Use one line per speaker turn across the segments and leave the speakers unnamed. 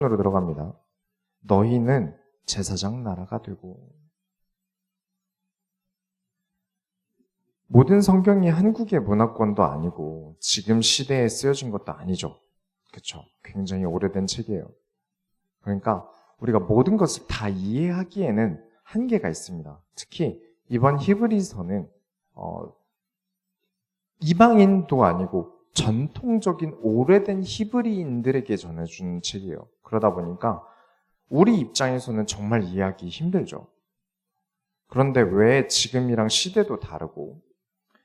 으로 들어갑니다. 너희는 제사장 나라가 되고. 모든 성경이 한국의 문화권도 아니고 지금 시대에 쓰여진 것도 아니죠. 그렇죠? 굉장히 오래된 책이에요. 그러니까 우리가 모든 것을 다 이해하기에는 한계가 있습니다. 특히 이번 히브리서는 이방인도 아니고 전통적인 오래된 히브리인들에게 전해준 책이에요. 그러다 보니까 우리 입장에서는 정말 이해하기 힘들죠. 그런데 왜 지금이랑 시대도 다르고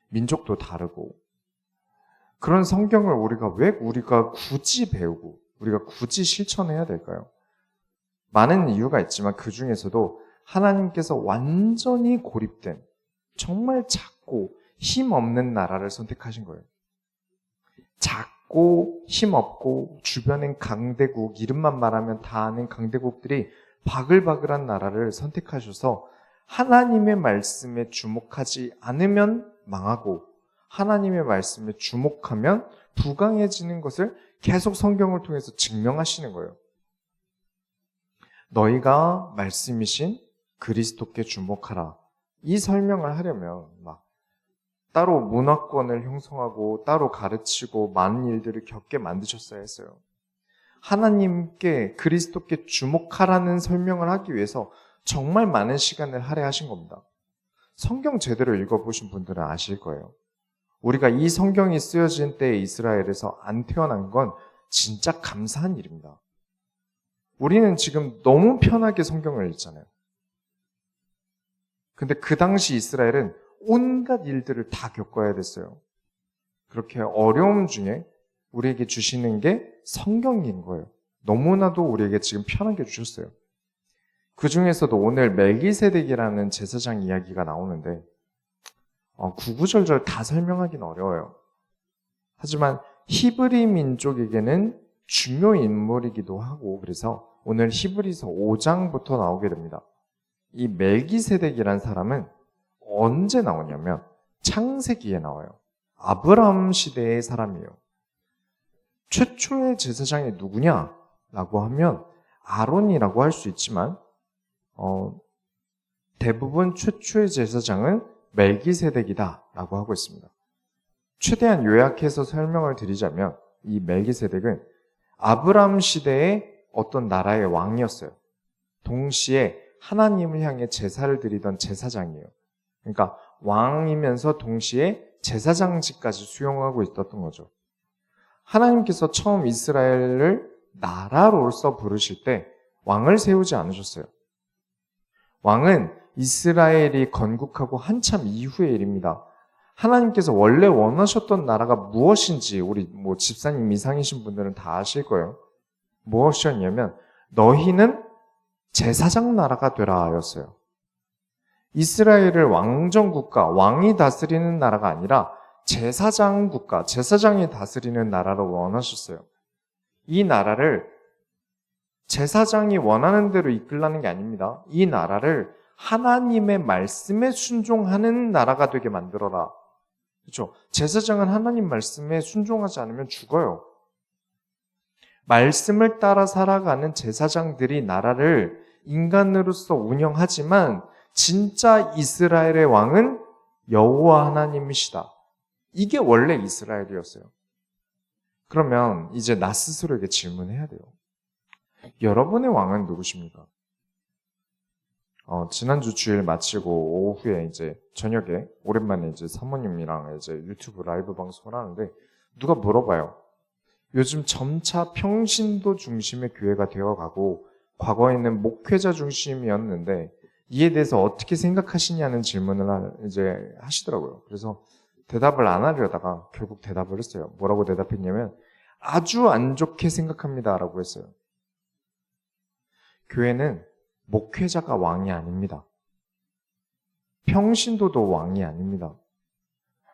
민족도 다르고 그런 성경을 우리가 굳이 배우고 우리가 굳이 실천해야 될까요? 많은 이유가 있지만 그 중에서도 하나님께서 완전히 고립된 정말 작고 힘없는 나라를 선택하신 거예요. 작고 힘없고 주변엔 강대국, 이름만 말하면 다 아는 강대국들이 바글바글한 나라를 선택하셔서 하나님의 말씀에 주목하지 않으면 망하고 하나님의 말씀에 주목하면 부강해지는 것을 계속 성경을 통해서 증명하시는 거예요. 너희가 말씀이신 그리스도께 주목하라. 이 설명을 하려면 따로 문화권을 형성하고 따로 가르치고 많은 일들을 겪게 만드셨어야 했어요. 하나님께 그리스도께 주목하라는 설명을 하기 위해서 정말 많은 시간을 할애하신 겁니다. 성경 제대로 읽어보신 분들은 아실 거예요. 우리가 이 성경이 쓰여진 때에 이스라엘에서 안 태어난 건 진짜 감사한 일입니다. 우리는 지금 너무 편하게 성경을 읽잖아요. 근데 그 당시 이스라엘은 온갖 일들을 다 겪어야 됐어요. 그렇게 어려움 중에 우리에게 주시는 게 성경인 거예요. 너무나도 우리에게 지금 편하게 주셨어요. 그 중에서도 오늘 멜기세덱이라는 제사장 이야기가 나오는데 구구절절 다 설명하기는 어려워요. 하지만 히브리 민족에게는 중요 인물이기도 하고 그래서 오늘 히브리서 5장부터 나오게 됩니다. 이 멜기세덱이라는 사람은 언제 나오냐면 창세기에 나와요. 아브라함 시대의 사람이에요. 최초의 제사장이 누구냐라고 하면 아론이라고 할 수 있지만 대부분 최초의 제사장은 멜기세덱이다라고 하고 있습니다. 최대한 요약해서 설명을 드리자면 이 멜기세덱은 아브라함 시대의 어떤 나라의 왕이었어요. 동시에 하나님을 향해 제사를 드리던 제사장이에요. 그러니까 왕이면서 동시에 제사장직까지 수용하고 있었던 거죠. 하나님께서 처음 이스라엘을 나라로서 부르실 때 왕을 세우지 않으셨어요. 왕은 이스라엘이 건국하고 한참 이후의 일입니다. 하나님께서 원래 원하셨던 나라가 무엇인지 우리 집사님 이상이신 분들은 다 아실 거예요. 무엇이었냐면 너희는 제사장 나라가 되라 였어요. 이스라엘을 왕정국가, 왕이 다스리는 나라가 아니라 제사장 국가, 제사장이 다스리는 나라로 원하셨어요. 이 나라를 제사장이 원하는 대로 이끌라는 게 아닙니다. 이 나라를 하나님의 말씀에 순종하는 나라가 되게 만들어라. 그렇죠? 제사장은 하나님 말씀에 순종하지 않으면 죽어요. 말씀을 따라 살아가는 제사장들이 나라를 인간으로서 운영하지만 진짜 이스라엘의 왕은 여호와 하나님이시다. 이게 원래 이스라엘이었어요. 그러면 이제 나 스스로에게 질문해야 돼요. 여러분의 왕은 누구십니까? 지난주 주일 마치고 오후에 저녁에 오랜만에 사모님이랑 유튜브 라이브 방송을 하는데 누가 물어봐요. 요즘 점차 평신도 중심의 교회가 되어가고 과거에는 목회자 중심이었는데 이에 대해서 어떻게 생각하시냐는 질문을 하시더라고요. 그래서 대답을 안 하려다가 결국 대답을 했어요. 뭐라고 대답했냐면 아주 안 좋게 생각합니다라고 했어요. 교회는 목회자가 왕이 아닙니다. 평신도도 왕이 아닙니다.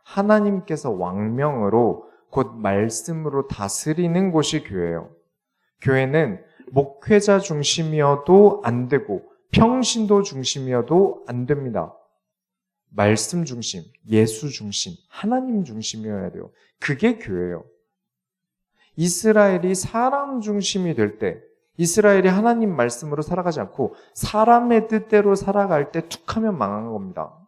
하나님께서 왕명으로 곧 말씀으로 다스리는 곳이 교회예요. 교회는 목회자 중심이어도 안 되고 평신도 중심이어도 안 됩니다. 말씀 중심, 예수 중심, 하나님 중심이어야 돼요. 그게 교회예요. 이스라엘이 사람 중심이 될 때 이스라엘이 하나님 말씀으로 살아가지 않고 사람의 뜻대로 살아갈 때 툭하면 망한 겁니다.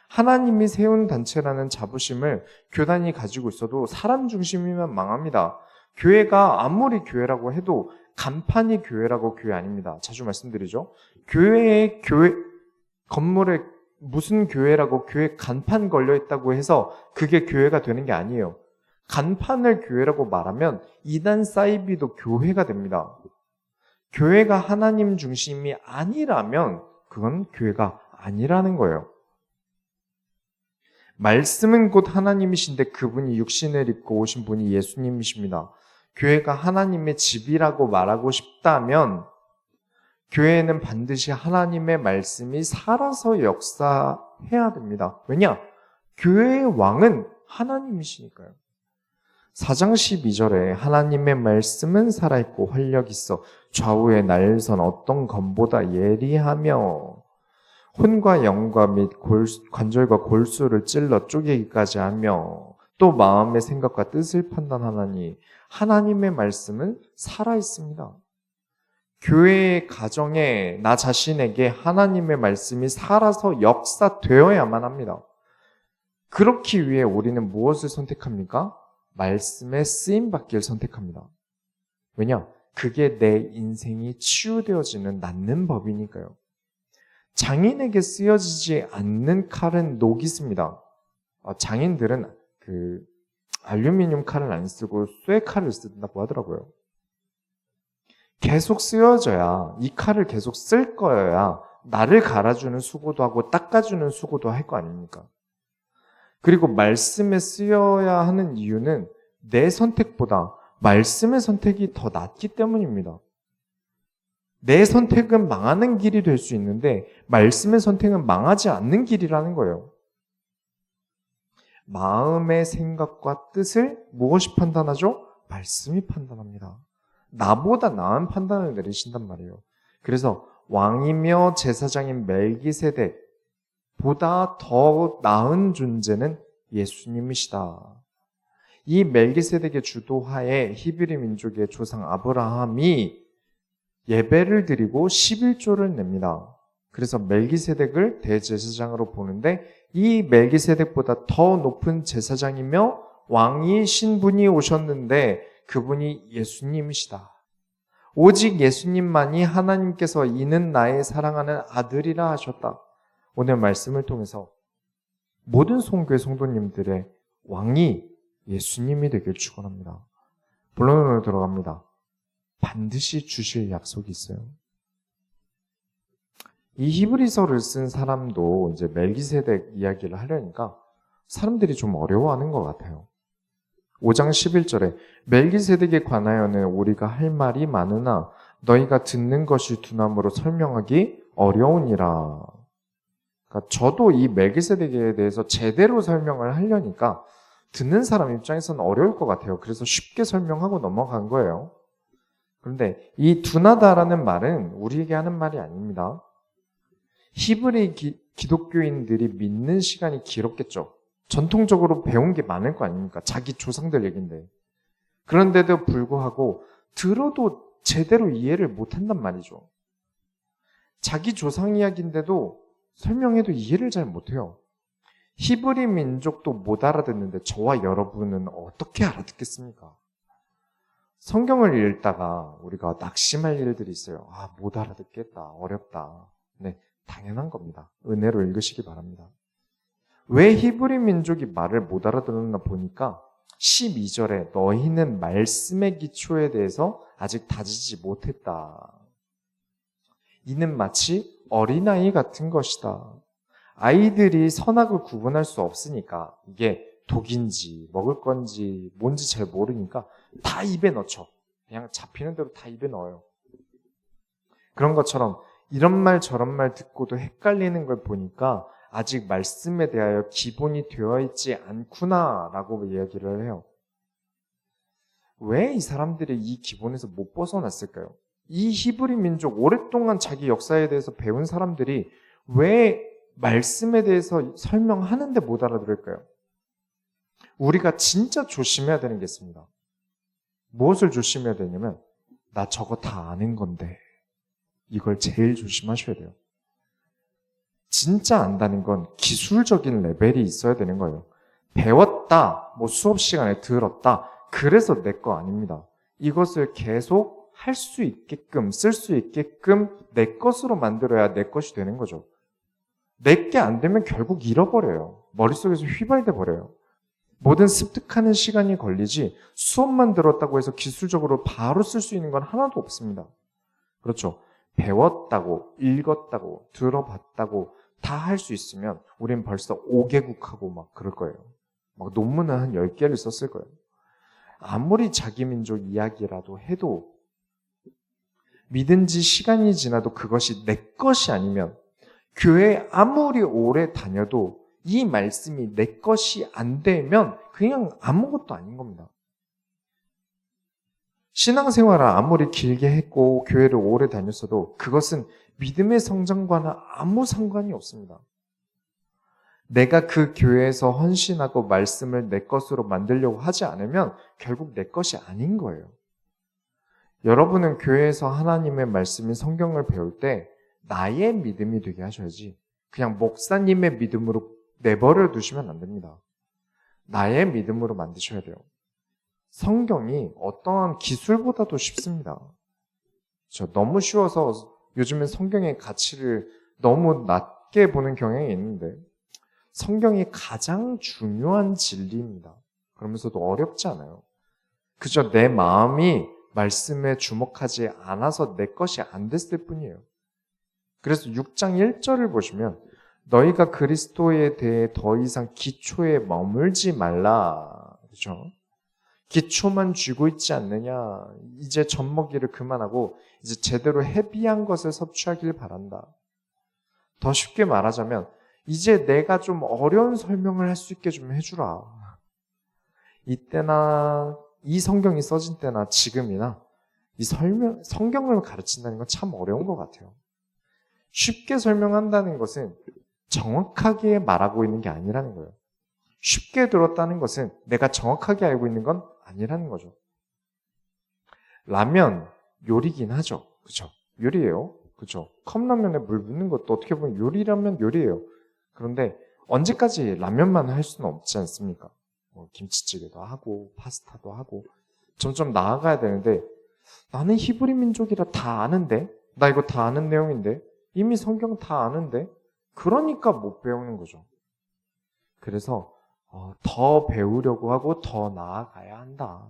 하나님이 세운 단체라는 자부심을 교단이 가지고 있어도 사람 중심이면 망합니다. 교회가 아무리 교회라고 해도 간판이 교회라고 교회 아닙니다. 자주 말씀드리죠. 교회 건물에 무슨 교회라고 교회 간판 걸려있다고 해서 그게 교회가 되는 게 아니에요. 간판을 교회라고 말하면 이단 사이비도 교회가 됩니다. 교회가 하나님 중심이 아니라면 그건 교회가 아니라는 거예요. 말씀은 곧 하나님이신데 그분이 육신을 입고 오신 분이 예수님이십니다. 교회가 하나님의 집이라고 말하고 싶다면 교회는 반드시 하나님의 말씀이 살아서 역사해야 됩니다. 왜냐? 교회의 왕은 하나님이시니까요. 4장 12절에 하나님의 말씀은 살아있고 활력 있어 좌우의 날선 어떤 검보다 예리하며 혼과 영과 및 관절과 골수를 찔러 쪼개기까지 하며 또 마음의 생각과 뜻을 판단하나니 하나님의 말씀은 살아있습니다. 교회의 가정에 나 자신에게 하나님의 말씀이 살아서 역사되어야만 합니다. 그렇기 위해 우리는 무엇을 선택합니까? 말씀의 쓰임받기를 선택합니다. 왜냐? 그게 내 인생이 치유되어지는 낫는 법이니까요. 장인에게 쓰여지지 않는 칼은 녹이 씁니다. 장인들은 알루미늄 칼을 안 쓰고 쇠 칼을 쓴다고 하더라고요. 계속 쓰여져야 이 칼을 계속 쓸 거여야 나를 갈아주는 수고도 하고 닦아주는 수고도 할 거 아닙니까? 그리고 말씀에 쓰여야 하는 이유는 내 선택보다 말씀의 선택이 더 낫기 때문입니다. 내 선택은 망하는 길이 될 수 있는데 말씀의 선택은 망하지 않는 길이라는 거예요. 마음의 생각과 뜻을 무엇이 판단하죠? 말씀이 판단합니다. 나보다 나은 판단을 내리신단 말이에요. 그래서 왕이며 제사장인 멜기세덱보다 더 나은 존재는 예수님이시다. 이 멜기세덱의 주도하에 히브리 민족의 조상 아브라함이 예배를 드리고 11조를 냅니다. 그래서 멜기세덱을 대제사장으로 보는데 이 멜기세덱보다 더 높은 제사장이며 왕이신 분이 오셨는데 그분이 예수님이시다. 오직 예수님만이 하나님께서 이는 나의 사랑하는 아들이라 하셨다. 오늘 말씀을 통해서 모든 송교회 성도님들의 왕이 예수님이 되길 축원합니다. 본론으로 들어갑니다. 반드시 주실 약속이 있어요. 이 히브리서를 쓴 사람도 이제 멜기세덱 이야기를 하려니까 사람들이 좀 어려워하는 것 같아요. 5장 11절에 멜기세덱에 관하여는 우리가 할 말이 많으나 너희가 듣는 것이 두나무로 설명하기 어려우니라. 그러니까 저도 이 멜기세덱에 대해서 제대로 설명을 하려니까 듣는 사람 입장에서는 어려울 것 같아요. 그래서 쉽게 설명하고 넘어간 거예요. 그런데 이 둔하다라는 말은 우리에게 하는 말이 아닙니다. 히브리 기독교인들이 믿는 시간이 길었겠죠. 전통적으로 배운 게 많을 거 아닙니까? 자기 조상들 얘긴데. 그런데도 불구하고 들어도 제대로 이해를 못한단 말이죠. 자기 조상 이야기인데도 설명해도 이해를 잘 못해요. 히브리 민족도 못 알아듣는데 저와 여러분은 어떻게 알아듣겠습니까? 성경을 읽다가 우리가 낙심할 일들이 있어요. 못 알아듣겠다. 어렵다. 네, 당연한 겁니다. 은혜로 읽으시기 바랍니다. 왜 히브리 민족이 말을 못 알아들었나 보니까 12절에 너희는 말씀의 기초에 대해서 아직 다지지 못했다. 이는 마치 어린아이 같은 것이다. 아이들이 선악을 구분할 수 없으니까 이게 독인지 먹을 건지 뭔지 잘 모르니까 다 입에 넣죠. 그냥 잡히는 대로 다 입에 넣어요. 그런 것처럼 이런 말 저런 말 듣고도 헷갈리는 걸 보니까 아직 말씀에 대하여 기본이 되어 있지 않구나라고 이야기를 해요. 왜 이 사람들이 이 기본에서 못 벗어났을까요? 이 히브리 민족 오랫동안 자기 역사에 대해서 배운 사람들이 왜 말씀에 대해서 설명하는데 못 알아들을까요? 우리가 진짜 조심해야 되는 게 있습니다. 무엇을 조심해야 되냐면 나 저거 다 아는 건데. 이걸 제일 조심하셔야 돼요. 진짜 안다는 건 기술적인 레벨이 있어야 되는 거예요. 배웠다, 수업 시간에 들었다, 그래서 내 거 아닙니다. 이것을 계속 할 수 있게끔, 쓸 수 있게끔 내 것으로 만들어야 내 것이 되는 거죠. 내게 안 되면 결국 잃어버려요. 머릿속에서 휘발돼 버려요. 뭐든 습득하는 시간이 걸리지 수업만 들었다고 해서 기술적으로 바로 쓸 수 있는 건 하나도 없습니다. 그렇죠. 배웠다고, 읽었다고, 들어봤다고 다 할 수 있으면 우린 벌써 5개국하고 막 그럴 거예요. 막 논문을 한 10개를 썼을 거예요. 아무리 자기 민족 이야기라도 해도 믿은 지 시간이 지나도 그것이 내 것이 아니면 교회에 아무리 오래 다녀도 이 말씀이 내 것이 안 되면 그냥 아무것도 아닌 겁니다. 신앙생활을 아무리 길게 했고 교회를 오래 다녔어도 그것은 믿음의 성장과는 아무 상관이 없습니다. 내가 그 교회에서 헌신하고 말씀을 내 것으로 만들려고 하지 않으면 결국 내 것이 아닌 거예요. 여러분은 교회에서 하나님의 말씀인 성경을 배울 때 나의 믿음이 되게 하셔야지 그냥 목사님의 믿음으로 내버려 두시면 안 됩니다. 나의 믿음으로 만드셔야 돼요. 성경이 어떠한 기술보다도 쉽습니다. 너무 쉬워서 요즘엔 성경의 가치를 너무 낮게 보는 경향이 있는데 성경이 가장 중요한 진리입니다. 그러면서도 어렵지 않아요. 그저 내 마음이 말씀에 주목하지 않아서 내 것이 안 됐을 뿐이에요. 그래서 6장 1절을 보시면 너희가 그리스도에 대해 더 이상 기초에 머물지 말라. 그렇죠? 기초만 쥐고 있지 않느냐. 이제 젖먹이를 그만하고 이제 제대로 헤비한 것을 섭취하길 바란다. 더 쉽게 말하자면 이제 내가 좀 어려운 설명을 할 수 있게 좀 해주라. 이때나 이 성경이 써진 때나 지금이나 이 성경을 가르친다는 건 참 어려운 것 같아요. 쉽게 설명한다는 것은 정확하게 말하고 있는 게 아니라는 거예요. 쉽게 들었다는 것은 내가 정확하게 알고 있는 건 아니라는 거죠. 라면 요리긴 하죠. 그렇죠? 요리예요. 그렇죠? 컵라면에 물 붓는 것도 어떻게 보면 요리라면 요리예요. 그런데 언제까지 라면만 할 수는 없지 않습니까? 김치찌개도 하고 파스타도 하고 점점 나아가야 되는데 나는 히브리 민족이라 다 아는데 나 이거 다 아는 내용인데 이미 성경 다 아는데 그러니까 못 배우는 거죠. 그래서 더 배우려고 하고 더 나아가야 한다.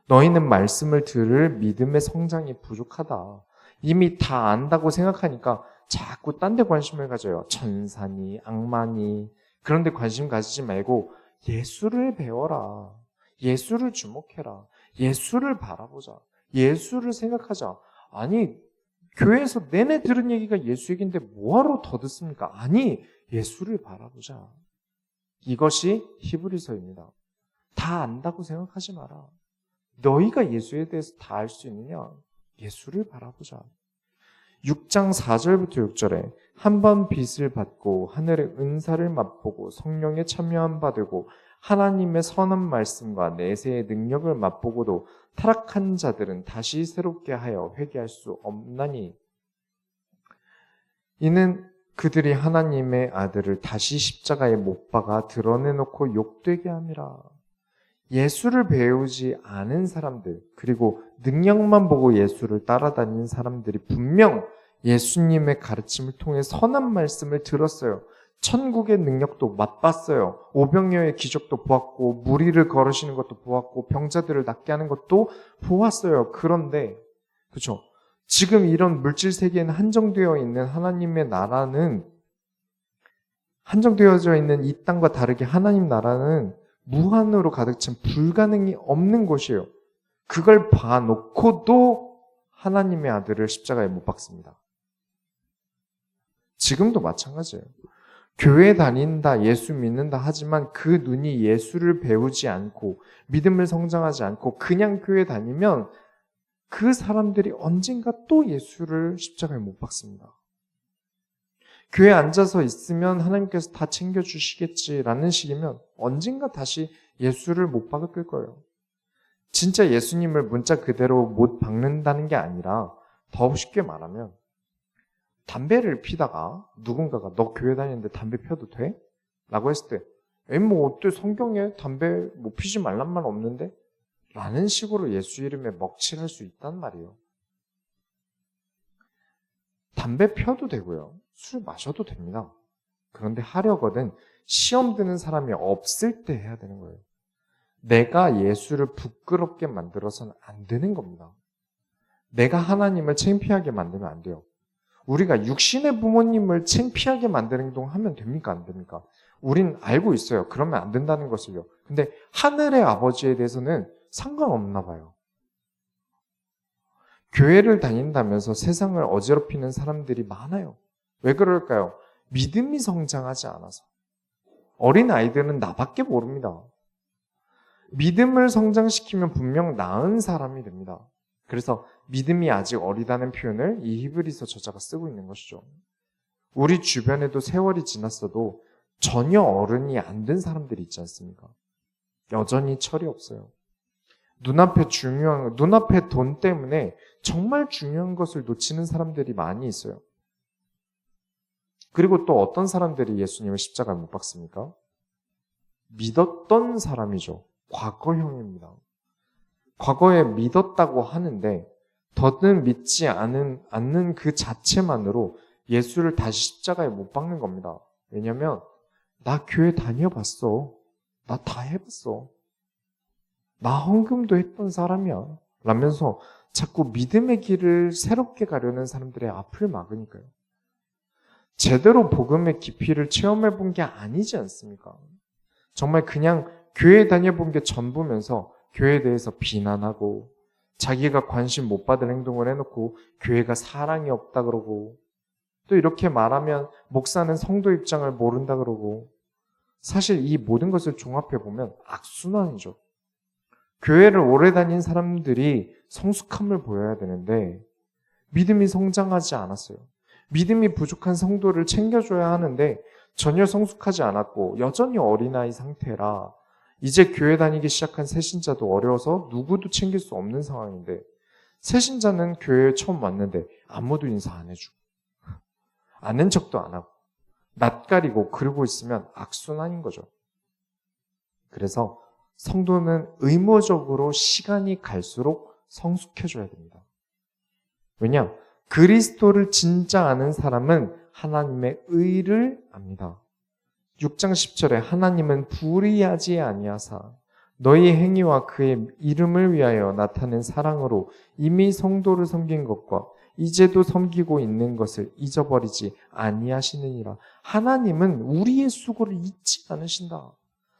너희는 말씀을 들을 믿음의 성장이 부족하다. 이미 다 안다고 생각하니까 자꾸 딴 데 관심을 가져요. 천사니 악마니 그런 데 관심 가지지 말고 예수를 배워라. 예수를 주목해라. 예수를 바라보자. 예수를 생각하자. 아니 교회에서 내내 들은 얘기가 예수 얘기인데 뭐하러 더 듣습니까? 아니 예수를 바라보자. 이것이 히브리서입니다. 다 안다고 생각하지 마라. 너희가 예수에 대해서 다 알 수 있느냐? 예수를 바라보자. 6장 4절부터 6절에 한 번 빚을 받고 하늘의 은사를 맛보고 성령에 참여함 받고 하나님의 선한 말씀과 내세의 능력을 맛보고도 타락한 자들은 다시 새롭게 하여 회개할 수 없나니 이는 그들이 하나님의 아들을 다시 십자가에 못 박아 드러내놓고 욕되게 함이라. 예수를 배우지 않은 사람들 그리고 능력만 보고 예수를 따라다니는 사람들이 분명 예수님의 가르침을 통해 선한 말씀을 들었어요. 천국의 능력도 맛봤어요. 오병이어의 기적도 보았고 무리를 걸으시는 것도 보았고 병자들을 낫게 하는 것도 보았어요. 그런데 그렇죠? 지금 이런 물질 세계에는 한정되어 있는 하나님의 나라는 한정되어져 있는 이 땅과 다르게 하나님 나라는 무한으로 가득 찬 불가능이 없는 곳이에요. 그걸 봐놓고도 하나님의 아들을 십자가에 못 박습니다. 지금도 마찬가지예요. 교회 다닌다, 예수 믿는다 하지만 그 눈이 예수를 배우지 않고 믿음을 성장하지 않고 그냥 교회 다니면 그 사람들이 언젠가 또 예수를 십자가에 못 박습니다. 교회에 앉아서 있으면 하나님께서 다 챙겨주시겠지라는 식이면 언젠가 다시 예수를 못 박을 거예요. 진짜 예수님을 문자 그대로 못 박는다는 게 아니라 더 쉽게 말하면 담배를 피다가 누군가가 너 교회 다니는데 담배 펴도 돼? 라고 했을 때 뭐 어때 성경에 담배 뭐 피지 말란 말 없는데? 라는 식으로 예수 이름에 먹칠할 수 있단 말이에요. 담배 펴도 되고요. 술 마셔도 됩니다. 그런데 하려거든 시험 드는 사람이 없을 때 해야 되는 거예요. 내가 예수를 부끄럽게 만들어서는 안 되는 겁니다. 내가 하나님을 창피하게 만들면 안 돼요. 우리가 육신의 부모님을 창피하게 만드는 행동하면 됩니까? 안 됩니까? 우린 알고 있어요. 그러면 안 된다는 것을요. 근데 하늘의 아버지에 대해서는 상관없나 봐요. 교회를 다닌다면서 세상을 어지럽히는 사람들이 많아요. 왜 그럴까요? 믿음이 성장하지 않아서. 어린 아이들은 나밖에 모릅니다. 믿음을 성장시키면 분명 나은 사람이 됩니다. 그래서 믿음이 아직 어리다는 표현을 이 히브리서 저자가 쓰고 있는 것이죠. 우리 주변에도 세월이 지났어도 전혀 어른이 안 된 사람들이 있지 않습니까? 여전히 철이 없어요. 눈앞에 돈 때문에 정말 중요한 것을 놓치는 사람들이 많이 있어요. 그리고 또 어떤 사람들이 예수님을 십자가에 못 박습니까? 믿었던 사람이죠. 과거형입니다. 과거에 믿었다고 하는데 더는 믿지 않는 그 자체만으로 예수를 다시 십자가에 못 박는 겁니다. 왜냐하면 나 교회 다녀봤어. 나 다 해봤어. 나 헌금도 했던 사람이야. 라면서 자꾸 믿음의 길을 새롭게 가려는 사람들의 앞을 막으니까요. 제대로 복음의 깊이를 체험해 본 게 아니지 않습니까? 정말 그냥 교회 다녀본 게 전부면서 교회에 대해서 비난하고 자기가 관심 못 받을 행동을 해놓고 교회가 사랑이 없다 그러고 또 이렇게 말하면 목사는 성도 입장을 모른다 그러고 사실 이 모든 것을 종합해 보면 악순환이죠. 교회를 오래 다닌 사람들이 성숙함을 보여야 되는데 믿음이 성장하지 않았어요. 믿음이 부족한 성도를 챙겨줘야 하는데 전혀 성숙하지 않았고 여전히 어린아이 상태라 이제 교회 다니기 시작한 새신자도 어려워서 누구도 챙길 수 없는 상황인데 새신자는 교회에 처음 왔는데 아무도 인사 안 해주고 아는 척도 안 하고 낯가리고 그러고 있으면 악순환인 거죠. 그래서 성도는 의무적으로 시간이 갈수록 성숙해져야 됩니다. 왜냐? 그리스도를 진짜 아는 사람은 하나님의 의를 압니다. 6장 10절에 하나님은 불의하지 아니하사 너희 행위와 그의 이름을 위하여 나타낸 사랑으로 이미 성도를 섬긴 것과 이제도 섬기고 있는 것을 잊어버리지 아니하시느니라. 하나님은 우리의 수고를 잊지 않으신다.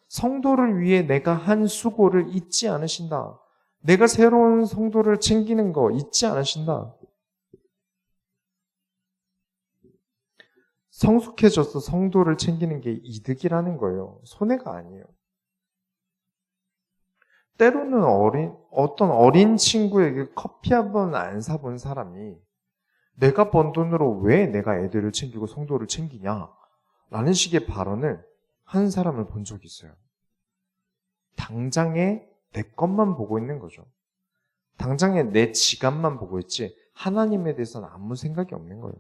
성도를 위해 내가 한 수고를 잊지 않으신다. 내가 새로운 성도를 챙기는 거 잊지 않으신다. 성숙해져서 성도를 챙기는 게 이득이라는 거예요. 손해가 아니에요. 때로는 어떤 어린 친구에게 커피 한 번 안 사본 사람이 내가 번 돈으로 왜 내가 애들을 챙기고 성도를 챙기냐? 라는 식의 발언을 한 사람을 본 적이 있어요. 당장에 내 것만 보고 있는 거죠. 당장에 내 지갑만 보고 있지 하나님에 대해서는 아무 생각이 없는 거예요.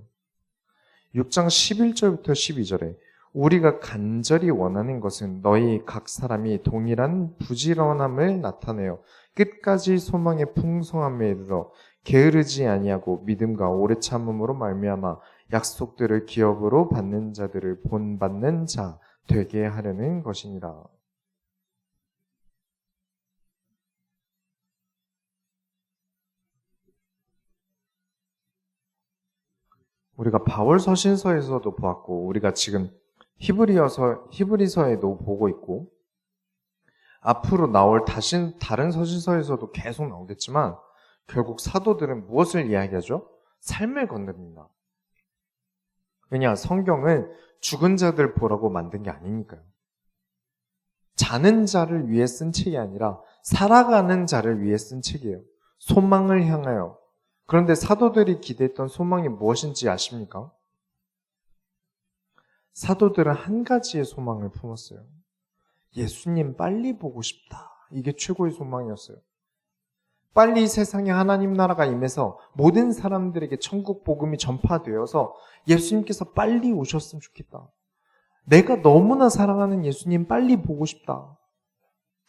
6장 11절부터 12절에 우리가 간절히 원하는 것은 너희 각 사람이 동일한 부지런함을 나타내어 끝까지 소망의 풍성함에 이르러 게으르지 아니하고 믿음과 오래 참음으로 말미암아 약속들을 기업으로 받는 자들을 본받는 자 되게 하려는 것이니라. 우리가 바울 서신서에서도 보았고 우리가 지금 히브리서에도 보고 있고 앞으로 나올 다른 서신서에서도 계속 나오겠지만 결국 사도들은 무엇을 이야기하죠? 삶을 건드립니다. 왜냐? 성경은 죽은 자들 보라고 만든 게 아니니까요. 자는 자를 위해 쓴 책이 아니라 살아가는 자를 위해 쓴 책이에요. 소망을 향하여. 그런데 사도들이 기대했던 소망이 무엇인지 아십니까? 사도들은 한 가지의 소망을 품었어요. 예수님 빨리 보고 싶다. 이게 최고의 소망이었어요. 빨리 세상에 하나님 나라가 임해서 모든 사람들에게 천국 복음이 전파되어서 예수님께서 빨리 오셨으면 좋겠다. 내가 너무나 사랑하는 예수님 빨리 보고 싶다.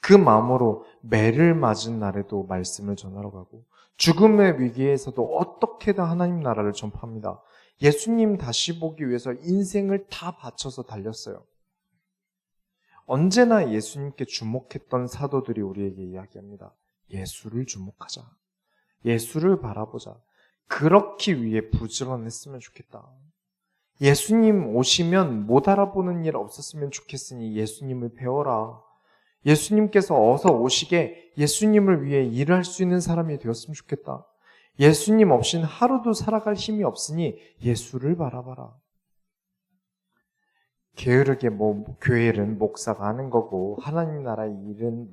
그 마음으로 매를 맞은 날에도 말씀을 전하러 가고 죽음의 위기에서도 어떻게든 하나님 나라를 전파합니다. 예수님 다시 보기 위해서 인생을 다 바쳐서 달렸어요. 언제나 예수님께 주목했던 사도들이 우리에게 이야기합니다. 예수를 주목하자. 예수를 바라보자. 그렇기 위해 부지런했으면 좋겠다. 예수님 오시면 못 알아보는 일 없었으면 좋겠으니 예수님을 배워라. 예수님께서 어서 오시게 예수님을 위해 일할 수 있는 사람이 되었으면 좋겠다. 예수님 없이는 하루도 살아갈 힘이 없으니 예수를 바라봐라. 게으르게 교회는 목사가 하는 거고 하나님 나라의 일은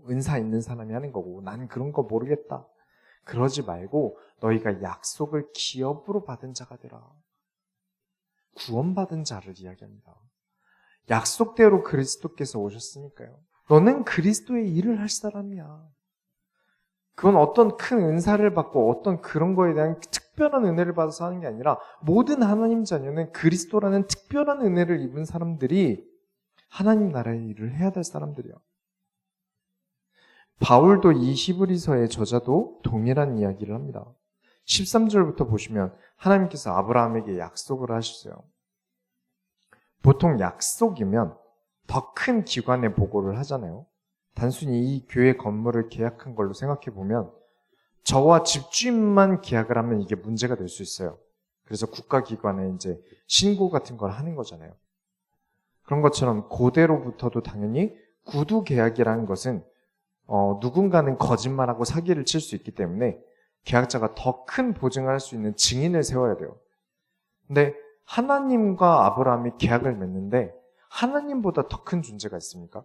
은사 있는 사람이 하는 거고 난 그런 거 모르겠다. 그러지 말고 너희가 약속을 기업으로 받은 자가 되라. 구원받은 자를 이야기합니다. 약속대로 그리스도께서 오셨으니까요. 너는 그리스도의 일을 할 사람이야. 그건 어떤 큰 은사를 받고 어떤 그런 거에 대한 특별한 은혜를 받아서 하는 게 아니라 모든 하나님 자녀는 그리스도라는 특별한 은혜를 입은 사람들이 하나님 나라의 일을 해야 될 사람들이야. 바울도 이 히브리서의 저자도 동일한 이야기를 합니다. 13절부터 보시면 하나님께서 아브라함에게 약속을 하셨어요. 보통 약속이면 더 큰 기관에 보고를 하잖아요. 단순히 이 교회 건물을 계약한 걸로 생각해 보면 저와 집주인만 계약을 하면 이게 문제가 될 수 있어요. 그래서 국가기관에 이제 신고 같은 걸 하는 거잖아요. 그런 것처럼 고대로부터도 당연히 구두 계약이라는 것은 누군가는 거짓말하고 사기를 칠 수 있기 때문에 계약자가 더 큰 보증을 할 수 있는 증인을 세워야 돼요. 근데 하나님과 아브라함이 계약을 맺는데 하나님보다 더 큰 존재가 있습니까?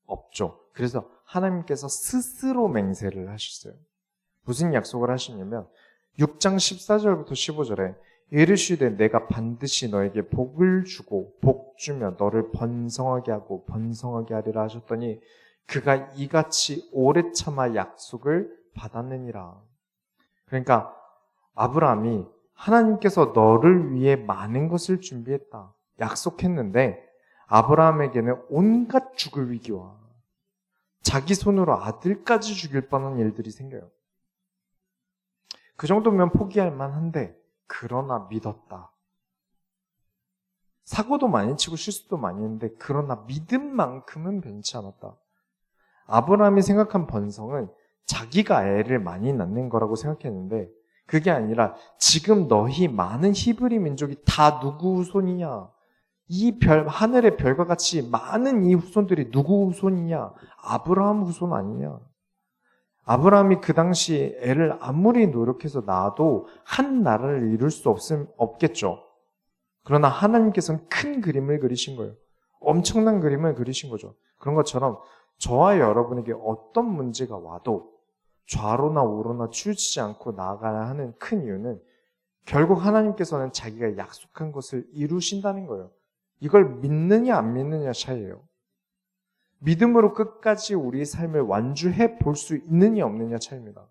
없죠. 그래서 하나님께서 스스로 맹세를 하셨어요. 무슨 약속을 하시냐면 6장 14절부터 15절에 이르시되 내가 반드시 너에게 복을 주고 복 주며 너를 번성하게 하고 번성하게 하리라 하셨더니 그가 이같이 오래 참아 약속을 받았느니라. 그러니까 아브라함이 하나님께서 너를 위해 많은 것을 준비했다. 약속했는데 아브라함에게는 온갖 죽을 위기와 자기 손으로 아들까지 죽일 뻔한 일들이 생겨요. 그 정도면 포기할 만한데 그러나 믿었다. 사고도 많이 치고 실수도 많이 했는데 그러나 믿음만큼은 변치 않았다. 아브라함이 생각한 번성은 자기가 애를 많이 낳는 거라고 생각했는데 그게 아니라 지금 너희 많은 히브리 민족이 다 누구 후손이냐? 이 하늘의 별과 같이 많은 이 후손들이 누구 후손이냐? 아브라함 후손 아니냐? 아브라함이 그 당시 애를 아무리 노력해서 낳아도 한 나라를 이룰 수 없겠죠. 그러나 하나님께서는 큰 그림을 그리신 거예요. 엄청난 그림을 그리신 거죠. 그런 것처럼 저와 여러분에게 어떤 문제가 와도 좌로나 우로나 치우치지 않고 나아가야 하는 큰 이유는 결국 하나님께서는 자기가 약속한 것을 이루신다는 거예요. 이걸 믿느냐 안 믿느냐 차이예요. 믿음으로 끝까지 우리의 삶을 완주해 볼 수 있느냐 없느냐 차이입니다.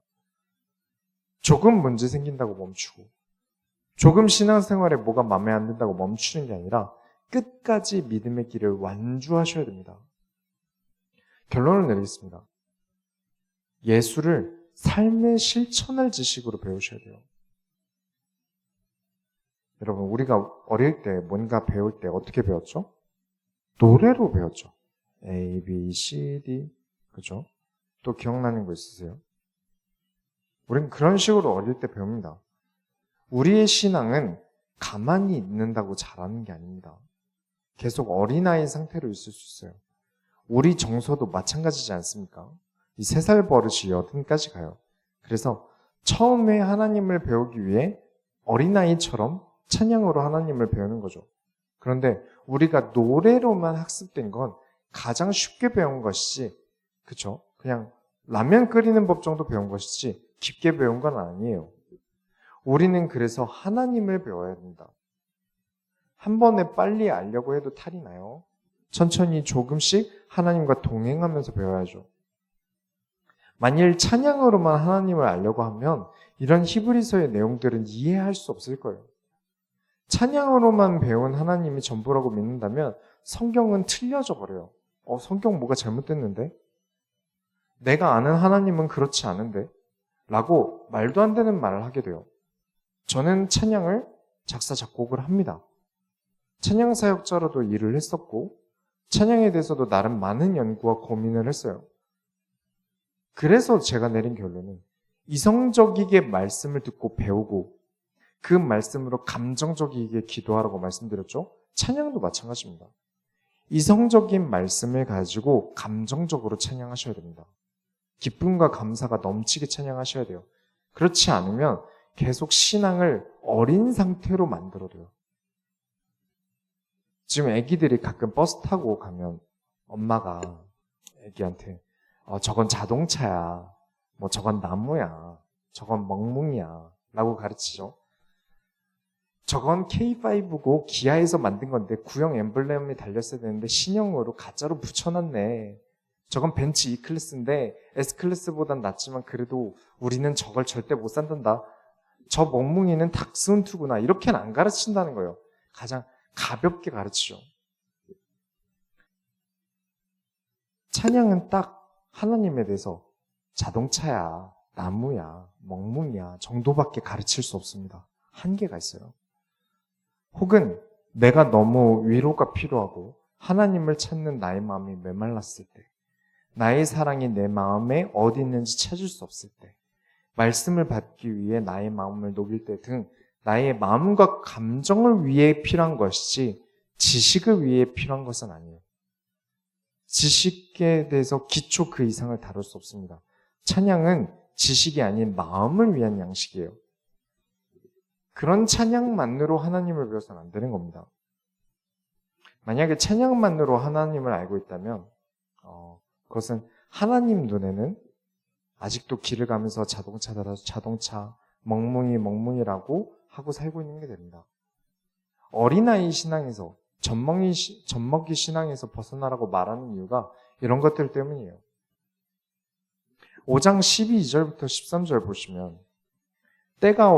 조금 문제 생긴다고 멈추고 조금 신앙생활에 뭐가 마음에 안 든다고 멈추는 게 아니라 끝까지 믿음의 길을 완주하셔야 됩니다. 결론을 내리겠습니다. 예수를 삶의 실천할 지식으로 배우셔야 돼요. 여러분, 우리가 어릴 때 뭔가 배울 때 어떻게 배웠죠? 노래로 배웠죠. A, B, C, D. 그죠? 또 기억나는 거 있으세요? 우린 그런 식으로 어릴 때 배웁니다. 우리의 신앙은 가만히 있는다고 자라는 게 아닙니다. 계속 어린아이 상태로 있을 수 있어요. 우리 정서도 마찬가지지 않습니까? 이 3살 버릇이 8까지 가요. 그래서 처음에 하나님을 배우기 위해 어린아이처럼 찬양으로 하나님을 배우는 거죠. 그런데 우리가 노래로만 학습된 건 가장 쉽게 배운 것이지, 그쵸? 그냥 라면 끓이는 법 정도 배운 것이지 깊게 배운 건 아니에요. 우리는 그래서 하나님을 배워야 된다. 한 번에 빨리 알려고 해도 탈이 나요. 천천히 조금씩 하나님과 동행하면서 배워야죠. 만일 찬양으로만 하나님을 알려고 하면 이런 히브리서의 내용들은 이해할 수 없을 거예요. 찬양으로만 배운 하나님이 전부라고 믿는다면 성경은 틀려져 버려요. 성경 뭐가 잘못됐는데? 내가 아는 하나님은 그렇지 않은데? 라고 말도 안 되는 말을 하게 돼요. 저는 찬양을 작사, 작곡을 합니다. 찬양 사역자로도 일을 했었고 찬양에 대해서도 나름 많은 연구와 고민을 했어요. 그래서 제가 내린 결론은 이성적이게 말씀을 듣고 배우고 그 말씀으로 감정적이게 기도하라고 말씀드렸죠. 찬양도 마찬가지입니다. 이성적인 말씀을 가지고 감정적으로 찬양하셔야 됩니다. 기쁨과 감사가 넘치게 찬양하셔야 돼요. 그렇지 않으면 계속 신앙을 어린 상태로 만들어둬요. 지금 애기들이 가끔 버스 타고 가면 엄마가 애기한테 저건 자동차야, 뭐 저건 나무야, 저건 멍뭉이야 라고 가르치죠. 저건 K5고 기아에서 만든 건데 구형 엠블렘이 달렸어야 되는데 신형으로 가짜로 붙여놨네. 저건 벤츠 E클래스인데 S클래스보단 낫지만 그래도 우리는 저걸 절대 못 산단다. 저 멍뭉이는 닥스훈트구나. 이렇게는 안 가르친다는 거예요. 가장 가볍게 가르치죠. 찬양은 딱 하나님에 대해서 자동차야, 나무야, 멍뭉이야 정도밖에 가르칠 수 없습니다. 한계가 있어요. 혹은 내가 너무 위로가 필요하고 하나님을 찾는 나의 마음이 메말랐을 때, 나의 사랑이 내 마음에 어디 있는지 찾을 수 없을 때, 말씀을 받기 위해 나의 마음을 녹일 때 등 나의 마음과 감정을 위해 필요한 것이지 지식을 위해 필요한 것은 아니에요. 지식에 대해서 기초 그 이상을 다룰 수 없습니다. 찬양은 지식이 아닌 마음을 위한 양식이에요. 그런 찬양만으로 하나님을 배워서는 안 되는 겁니다. 만약에 찬양만으로 하나님을 알고 있다면 그것은 하나님 눈에는 아직도 길을 가면서 자동차, 멍뭉이라고 하고 살고 있는 게 됩니다. 어린아이 신앙에서 젖먹이 신앙에서 벗어나라고 말하는 이유가 이런 것들 때문이에요. 5장 12절부터 13절 보시면 때가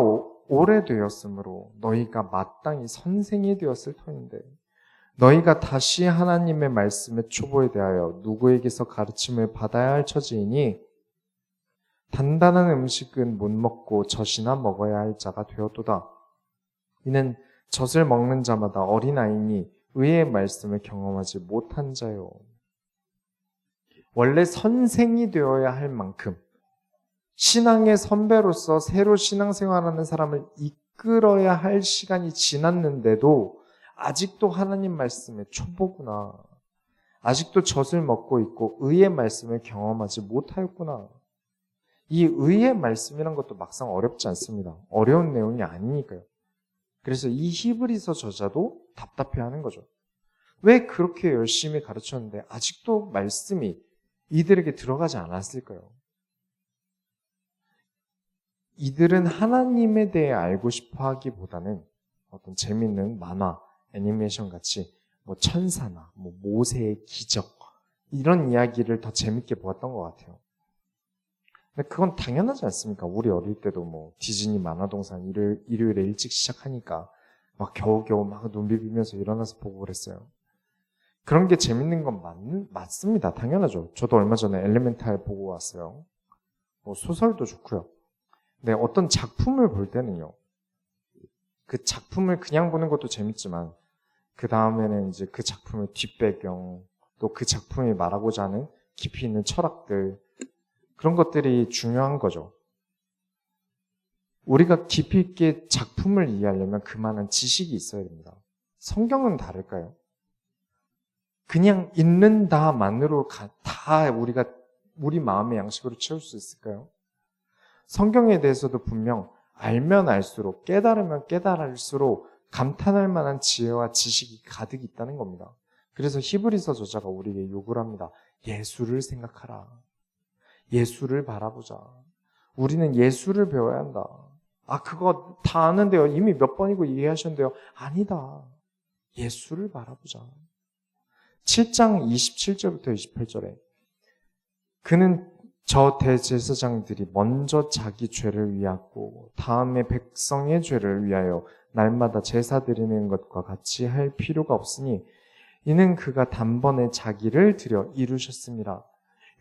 오래되었으므로 너희가 마땅히 선생이 되었을 터인데 너희가 다시 하나님의 말씀의 초보에 대하여 누구에게서 가르침을 받아야 할 처지이니 단단한 음식은 못 먹고 젖이나 먹어야 할 자가 되었도다. 이는 젖을 먹는 자마다 어린아이니 의의 말씀을 경험하지 못한 자요. 원래 선생이 되어야 할 만큼 신앙의 선배로서 새로 신앙생활하는 사람을 이끌어야 할 시간이 지났는데도 아직도 하나님 말씀의 초보구나. 아직도 젖을 먹고 있고 의의 말씀을 경험하지 못하였구나. 이 의의 말씀이란 것도 막상 어렵지 않습니다. 어려운 내용이 아니니까요. 그래서 이 히브리서 저자도 답답해하는 거죠. 왜 그렇게 열심히 가르쳤는데 아직도 말씀이 이들에게 들어가지 않았을까요? 이들은 하나님에 대해 알고 싶어 하기보다는 어떤 재밌는 만화, 애니메이션 같이 천사나 모세의 기적 이런 이야기를 더 재밌게 보았던 것 같아요. 근데 그건 당연하지 않습니까? 우리 어릴 때도 디즈니 만화동산 일요일에 일찍 시작하니까 겨우겨우 눈 비비면서 일어나서 보고 그랬어요. 그런 게 재밌는 건 맞습니다. 당연하죠. 저도 얼마 전에 엘레멘탈 보고 왔어요. 소설도 좋고요. 근데 어떤 작품을 볼 때는요. 그 작품을 그냥 보는 것도 재밌지만 그 다음에는 이제 그 작품의 뒷배경 또 그 작품이 말하고자 하는 깊이 있는 철학들 그런 것들이 중요한 거죠. 우리가 깊이 있게 작품을 이해하려면 그만한 지식이 있어야 됩니다. 성경은 다를까요? 그냥 읽는다만으로 다 우리 마음의 양식으로 채울 수 있을까요? 성경에 대해서도 분명 알면 알수록 깨달으면 깨달을수록 감탄할 만한 지혜와 지식이 가득 있다는 겁니다. 그래서 히브리서 저자가 우리에게 요구를 합니다. 예수를 생각하라. 예수를 바라보자. 우리는 예수를 배워야 한다. 그거 다 아는데요. 이미 몇 번이고 이해하셨는데요. 아니다. 예수를 바라보자. 7장 27절부터 28절에 그는 저 대제사장들이 먼저 자기 죄를 위하고 다음에 백성의 죄를 위하여 날마다 제사 드리는 것과 같이 할 필요가 없으니 이는 그가 단번에 자기를 들여 이루셨습니다.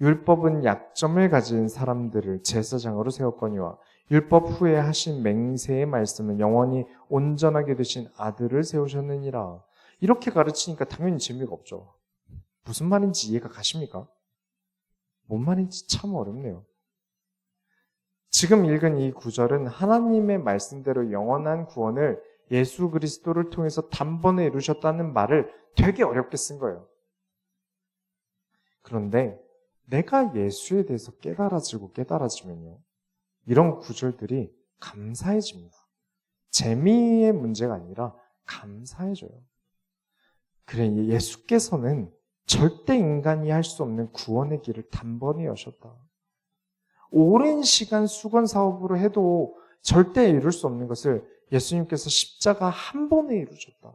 율법은 약점을 가진 사람들을 제사장으로 세웠거니와 율법 후에 하신 맹세의 말씀은 영원히 온전하게 되신 아들을 세우셨느니라. 이렇게 가르치니까 당연히 재미가 없죠. 무슨 말인지 이해가 가십니까? 뭔 말인지 참 어렵네요. 지금 읽은 이 구절은 하나님의 말씀대로 영원한 구원을 예수 그리스도를 통해서 단번에 이루셨다는 말을 되게 어렵게 쓴 거예요. 그런데 내가 예수에 대해서 깨달아지면요. 이런 구절들이 감사해집니다. 재미의 문제가 아니라 감사해져요. 그래, 예수께서는 절대 인간이 할 수 없는 구원의 길을 단번에 여셨다. 오랜 시간 수건 사업으로 해도 절대 이룰 수 없는 것을 예수님께서 십자가 한 번에 이루셨다.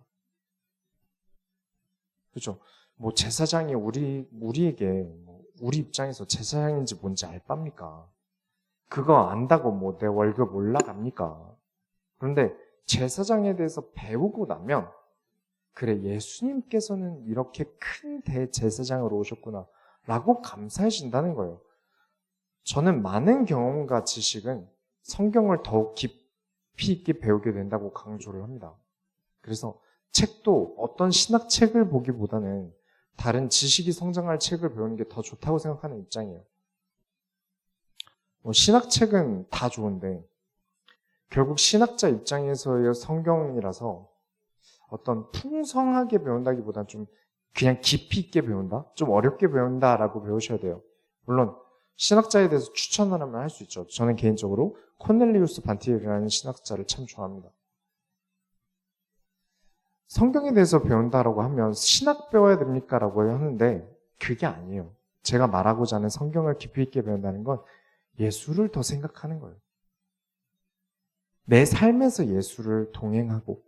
그죠? 뭐 제사장이 우리에게 우리 입장에서 제사장인지 뭔지 알 빱니까? 그거 안다고 뭐 내 월급 올라갑니까? 그런데 제사장에 대해서 배우고 나면 그래, 예수님께서는 이렇게 큰 대제사장으로 오셨구나 라고 감사해진다는 거예요. 저는 많은 경험과 지식은 성경을 더욱 깊이 있게 배우게 된다고 강조를 합니다. 그래서 책도 어떤 신학책을 보기보다는 다른 지식이 성장할 책을 배우는 게 더 좋다고 생각하는 입장이에요. 신학책은 다 좋은데 결국 신학자 입장에서의 성경이라서 어떤 풍성하게 배운다기보다는 좀 그냥 깊이 있게 배운다? 좀 어렵게 배운다라고 배우셔야 돼요. 물론 신학자에 대해서 추천을 하면 할 수 있죠. 저는 개인적으로 코넬리우스 반티엘이라는 신학자를 참 좋아합니다. 성경에 대해서 배운다라고 하면 신학 배워야 됩니까? 라고 하는데 그게 아니에요. 제가 말하고자 하는 성경을 깊이 있게 배운다는 건 예수를 더 생각하는 거예요. 내 삶에서 예수를 동행하고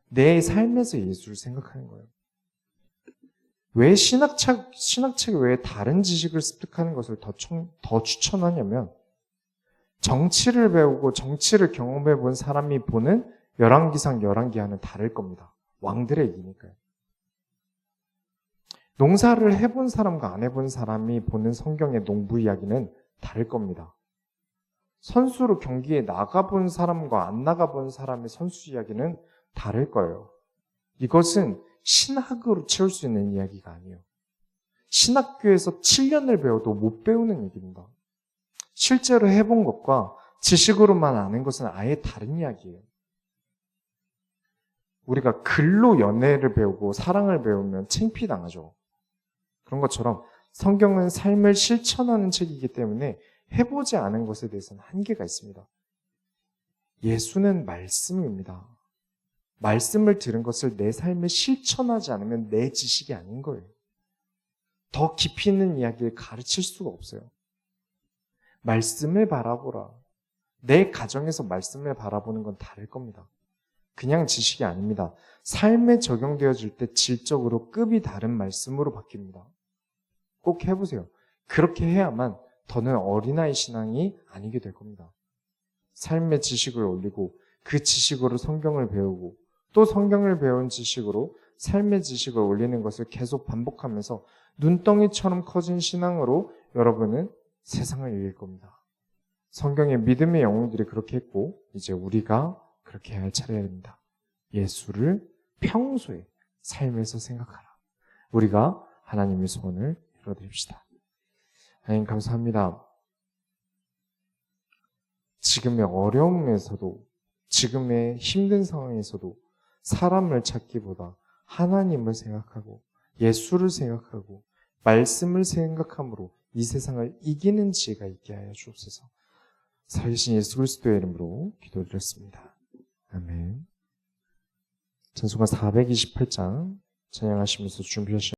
내 삶에서 예수를 생각하는 거예요. 왜 신학책 외에 다른 지식을 습득하는 것을 더 추천하냐면 정치를 배우고 정치를 경험해 본 사람이 보는 열왕기상 열왕기하는 다를 겁니다. 왕들의 얘기니까요. 농사를 해본 사람과 안 해본 사람이 보는 성경의 농부 이야기는 다를 겁니다. 선수로 경기에 나가본 사람과 안 나가본 사람의 선수 이야기는 다를 거예요. 이것은 신학으로 채울 수 있는 이야기가 아니에요. 신학교에서 7년을 배워도 못 배우는 얘기입니다. 실제로 해본 것과 지식으로만 아는 것은 아예 다른 이야기예요. 우리가 글로 연애를 배우고 사랑을 배우면 창피당하죠. 그런 것처럼 성경은 삶을 실천하는 책이기 때문에 해보지 않은 것에 대해서는 한계가 있습니다. 예수는 말씀입니다. 말씀을 들은 것을 내 삶에 실천하지 않으면 내 지식이 아닌 거예요. 더 깊이 있는 이야기를 가르칠 수가 없어요. 말씀을 바라보라. 내 가정에서 말씀을 바라보는 건 다를 겁니다. 그냥 지식이 아닙니다. 삶에 적용되어질 때 질적으로 급이 다른 말씀으로 바뀝니다. 꼭 해보세요. 그렇게 해야만 더는 어린아이 신앙이 아니게 될 겁니다. 삶의 지식을 올리고 그 지식으로 성경을 배우고 또 성경을 배운 지식으로 삶의 지식을 올리는 것을 계속 반복하면서 눈덩이처럼 커진 신앙으로 여러분은 세상을 이길 겁니다. 성경의 믿음의 영웅들이 그렇게 했고 이제 우리가 그렇게 해야 할 차례입니다. 예수를 평소에 삶에서 생각하라. 우리가 하나님의 소원을 이뤄드립시다. 하나님 감사합니다. 지금의 어려움에서도 지금의 힘든 상황에서도 사람을 찾기보다 하나님을 생각하고 예수를 생각하고 말씀을 생각함으로 이 세상을 이기는 지혜가 있게 하여 주옵소서. 살리신 예수 그리스도의 이름으로 기도드렸습니다. 아멘. 찬송가 428장 찬양하시면서 준비하시면